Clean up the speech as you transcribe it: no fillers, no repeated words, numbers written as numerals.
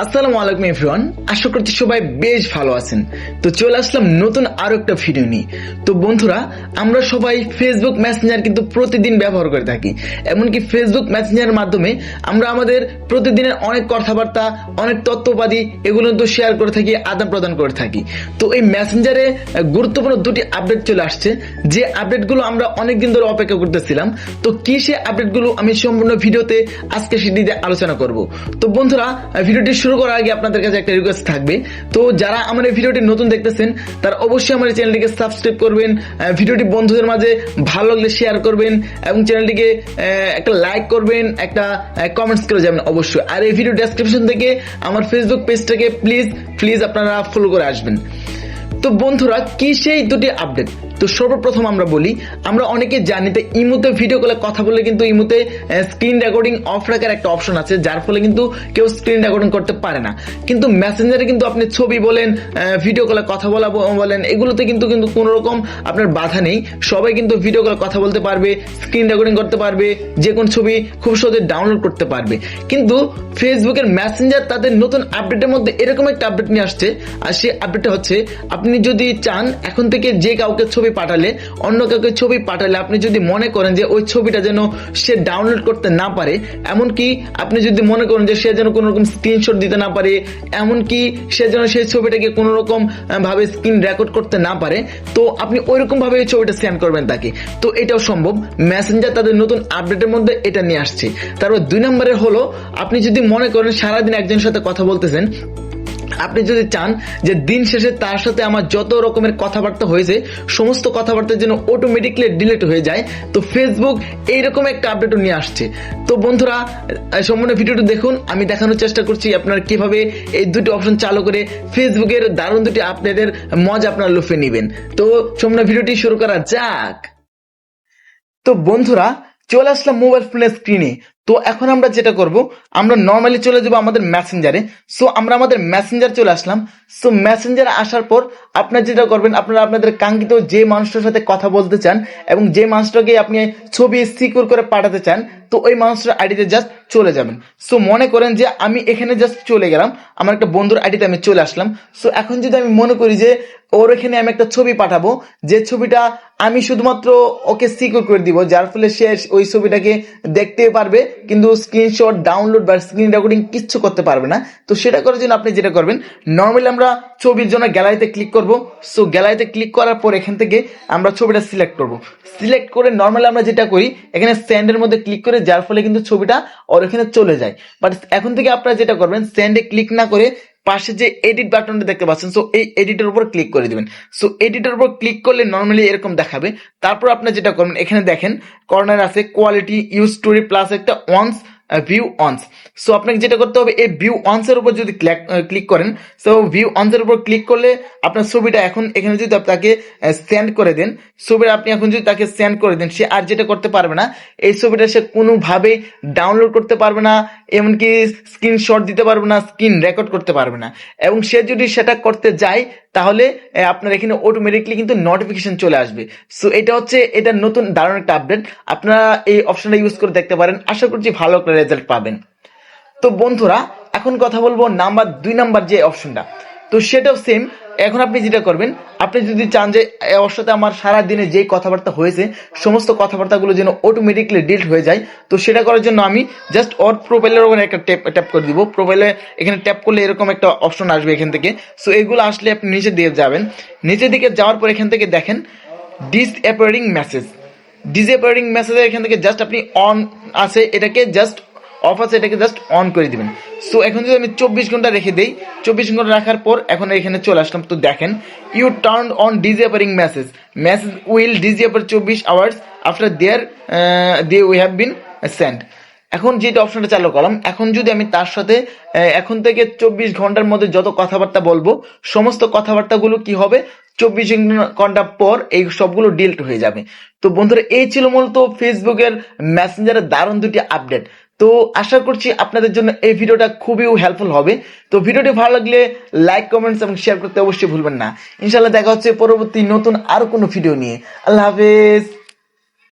আসসালামু আলাইকুম এভরিওয়ান, আশা করছি সবাই বেশ ভালো আছেন। তো চলে আসলাম নতুন আরো একটা ভিডিও নিয়ে। তো বন্ধুরা, আমরা সবাই ফেসবুক মেসেঞ্জার কিন্তু প্রতিদিন ব্যবহার করে থাকি। এমনকি ফেসবুক মেসেঞ্জারের মাধ্যমে আমরা আমাদের প্রতিদিনের অনেক কথাবার্তা, অনেক তথ্যপাতি এগুলো কিন্তু শেয়ার করে থাকি, আদান প্রদান করে থাকি। তো এই মেসেঞ্জারে গুরুত্বপূর্ণ দুটি আপডেট চলে আসছে, যে আপডেটগুলো আমরা অনেকদিন ধরে অপেক্ষা করতেছিলাম। তো কি সে আপডেটগুলো আমি সম্পূর্ণ ভিডিওতে আজকে সেটিতে আলোচনা করব। তো বন্ধুরা, ভিডিওটি শুরু করার আগে আপনাদের কাছে একটা রিকোয়েস্ট থাকবে। তো যারা আমার এই ভিডিওটি নতুন দেখতেছেন তারা অবশ্যই আমার চ্যানেলটিকে সাবস্ক্রাইব করবেন, ভিডিওটি বন্ধুদের মাঝে ভালো লাগলে শেয়ার করবেন এবং চ্যানেলটিকে একটা লাইক করবেন, একটা কমেন্টস করে যাবেন অবশ্যই। আর এই ভিডিও ডেসক্রিপশন থেকে আমার ফেসবুক পেজটাকে প্লিজ আপনারা ফলো করে আসবেন। তো বন্ধুরা, কি সেই দুটি আপডেট? তো সর্বপ্রথম আমরা বলি, আমরা অনেকে জানি তো ইমোতে ভিডিও কলে কথা বলে কিন্তু ইমোতে স্ক্রিন রেকর্ডিং অফ রাখার একটা অপশন আছে, যার ফলে কিন্তু কেউ স্ক্রিন রেকর্ডিং করতে পারে না। কিন্তু মেসেঞ্জারে কিন্তু আপনি ছবি বলেন, ভিডিও কলে কথা বলেন, এগুলোতে কিন্তু কোনো রকম আপনার বাধা নেই। সবাই কিন্তু ভিডিও কলে কথা বলতে পারবে, স্ক্রিন রেকর্ডিং করতে পারবে, যে কোনো ছবি খুব সহজে ডাউনলোড করতে পারবে। কিন্তু ফেসবুকের মেসেঞ্জার তাদের নতুন আপডেটের মধ্যে এরকম একটা আপডেট নিয়ে আসছে, আর সেই আপডেটটা হচ্ছে, আপনি যদি চান এখন থেকে যে কাউকে ছবি পাঠালে, অন্য কাউকে ছবি পাঠালে, আপনি যদি মনে করেন যে ওই ছবিটা যেন সে ডাউনলোড করতে না পারে, এমনকি আপনি যদি মনে করেন যে সে যেন কোনো রকম স্ক্রিনশট দিতে না পারে, এমনকি সে যেন সেই ছবিটাকে কোনো রকম ভাবে স্ক্রিন রেকর্ড করতে না পারে, তো আপনি ওইরকম ভাবে এই ছবিটা সেন্ড করবেন তাকে। তো এটাও সম্ভব, মেসেঞ্জার তাদের নতুন আপডেটের মধ্যে এটা নিয়ে আসছে। তারপর 2 নম্বরে হলো, আপনি যদি মনে করেন সারাদিন একজনের সাথে কথা বলতেছেন, আপনি যদি চান যে দিন শেষে তার সাথে আমার যত রকমের কথাবার্তা হয়েছে সমস্ত কথাবার্তা যেন অটোমেটিকলি ডিলিট হয়ে যায়, তো ফেসবুক এইরকম একটা আপডেটও নিয়ে আসছে। তো বন্ধুরা, সম্পূর্ণ ভিডিওটি দেখুন, আমি দেখানোর চেষ্টা করছি আপনারা কিভাবে এই দুটি অপশন চালু করে ফেসবুকের দারুণ দুটি আপডেটের মজা আপনারা লুফে নেবেন। তো সম্পূর্ণ ভিডিওটি শুরু করা যাক। তো বন্ধুরা, চলে আসলাম মোবাইল ফোনের স্ক্রিনে। তো এখন আমরা যেটা করব, আমরা নর্মালি চলে যাবো আমাদের মেসেঞ্জারে। সো আমরা আমাদের মেসেঞ্জার চলে আসলাম। সো মেসেঞ্জারে আসার পর আপনারা যেটা করবেন, আপনারা আপনাদের কাঙ্ক্ষিত যে মানুষটার সাথে কথা বলতে চান এবং যে মানুষটাকে আপনি ছবি সিকিউর করে পাঠাতে চান, তো ওই মানুষটার আইডিতে জাস্ট চলে যাবেন। সো মনে করেন যে আমি এখানে জাস্ট চলে গেলাম, আমার একটা বন্ধুর আইডিতে আমি চলে আসলাম। সো এখন যদি আমি মনে করি যে ওর এখানে আমি একটা ছবি পাঠাবো, যে ছবিটা আমি শুধুমাত্র ওকে সিকিউর করে দিব, যার ফলে সে ওই ছবিটাকে দেখতে পারবে কিন্তু স্ক্রিনশট, ডাউনলোড বা স্ক্রিন রেকর্ডিং কিচ্ছু করতে পারবে না। তো সেটা করার জন্য আপনি যেটা করবেন, নর্মালি আমরা ছবির জন্য গ্যালারিতে ক্লিক করব। সো গ্যালারিতে ক্লিক করার পর এখান থেকে আমরা ছবিটা সিলেক্ট করব। সিলেক্ট করে নর্মালি আমরা যেটা করি, এখানে সেন্ডের মধ্যে ক্লিক করে, যার ফলে কিন্তু ছবিটা ওর এখানে চলে যায়। বাট এখন থেকে আপনারা যেটা করবেন, সেন্ডে ক্লিক না করে পাশে যে এডিট বাটনটা দেখতে পাচ্ছেন, সো এই এডিটের উপর ক্লিক করে দিবেন। সো এডিটের উপর ক্লিক করলে নর্মালি এরকম দেখাবে। তারপর আপনি যেটা করবেন, এখানে দেখেন কর্নার আছে কোয়ালিটি, ইউজ স্টোরি প্লাস একটা ওয়ান্স ভিউ অনস। সো আপনাকে যেটা করতে হবে, এই ভিউ অনস এর উপর যদি ক্লিক করেন, সো ভিউ অনস এর উপর ক্লিক করলে আপনার ছবিটা এখন এখানে যদি তাকে সেন্ড করে দেন, ছবিটা আপনি এখন যদি তাকে সেন্ড করে দেন, সে আর যেটা করতে পারবে না, এই ছবিটা সে কোনোভাবেই ডাউনলোড করতে পারবে না, এমনকি স্ক্রিনশট দিতে পারবে না, স্ক্রিন রেকর্ড করতে পারবে না। এবং সে যদি সেটা করতে যায়, তাহলে আপনার এখানে অটোমেটিকলি কিন্তু নোটিফিকেশন চলে আসবে। সো এটা নতুন দারুণ একটা আপডেট, আপনারা এই অপশনটা ইউজ করে দেখতে পারেন, আশা করছি ভালো একটা রেজাল্ট পাবেন। তো বন্ধুরা, এখন কথা বলবো 2 নাম্বার যে অপশনটা, তো সেটাও সেম। এখন আপনি যেটা করবেন, আপনি যদি চান যে ওর সাথে আমার সারা দিনে যেই কথাবার্তা হয়েছে সমস্ত কথাবার্তাগুলো যেন অটোমেটিকলি ডিলিট হয়ে যায়, তো সেটা করার জন্য আমি জাস্ট ওর প্রোফাইলের ওখানে একটা ট্যাপ করে দিব। প্রোফাইলে এখানে ট্যাপ করলে এরকম একটা অপশন আসবে এখান থেকে। সো এগুলো আসলে আপনি নিচে দিয়ে যাবেন, নিচের দিকে যাওয়ার পর এখান থেকে দেখেন ডিসঅ্যাপিয়ারিং মেসেজ এখান থেকে জাস্ট আপনি অন আছে এটাকে জাস্ট অফ আছে এটাকে জাস্ট অন করে দিবেন। সো এখন যদি আমি 24 ঘন্টা রেখে দেই, 24 ঘন্টা রাখার পর এখন এখানে চলে আসলাম। তো দেখেন, you turn on disappearing message will disappear 24 hours after they we have been send. এখন যেটা অপশনটা চালু করলাম, এখন যদি আমি তার সাথে এখন থেকে 24 ঘন্টার মধ্যে যত কথাবার্তা বলবো, সমস্ত কথাবার্তাগুলো কি হবে, 24 ঘন্টা পর এই সবগুলো ডিলিট হয়ে যাবে। তো বন্ধুরা, এই ছিল মূলত ফেসবুকের মেসেঞ্জারের দারুণ দুটি আপডেট। তো আশা করছি আপনাদের জন্য এই ভিডিওটা খুবই হেল্পফুল হবে। তো ভিডিওটি ভালো লাগলে লাইক, কমেন্টস এবং শেয়ার করতে অবশ্যই ভুলবেন না। ইনশাআল্লাহ দেখা হচ্ছে পরবর্তী নতুন আর কোনো ভিডিও নিয়ে। আল্লাহ হাফেজ।